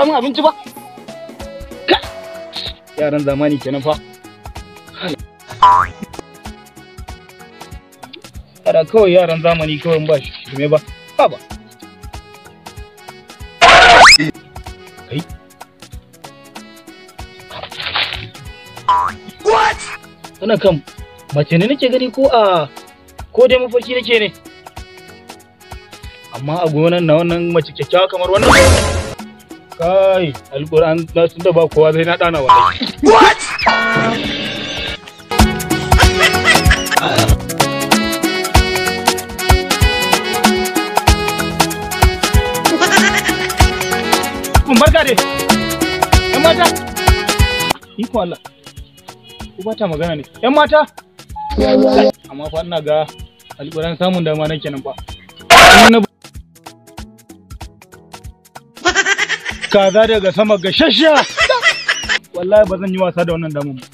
dafa min abinci ba. Yaran zamani kenan fa. Yara kawai yaran zamani kawai ba shi me ba. Ba. Kai. What? Ana kan mace ne nake gani ko dai mafarki nake ne? Amma a gonan na wannan mace kyakkyawa kamar wannan. Kai, alƙur'an na tunda ba kowa zai na dana wallahi. What? Kun barka dai. Yan mata. Iko Allah. Ku ba ta magana ne. Yan mata. Amma fa ina ga alƙur'an samun dama nake nan fa. Kaza daga sama ga shasha. Wallahi ba zan yi wasa da wannan damun ba.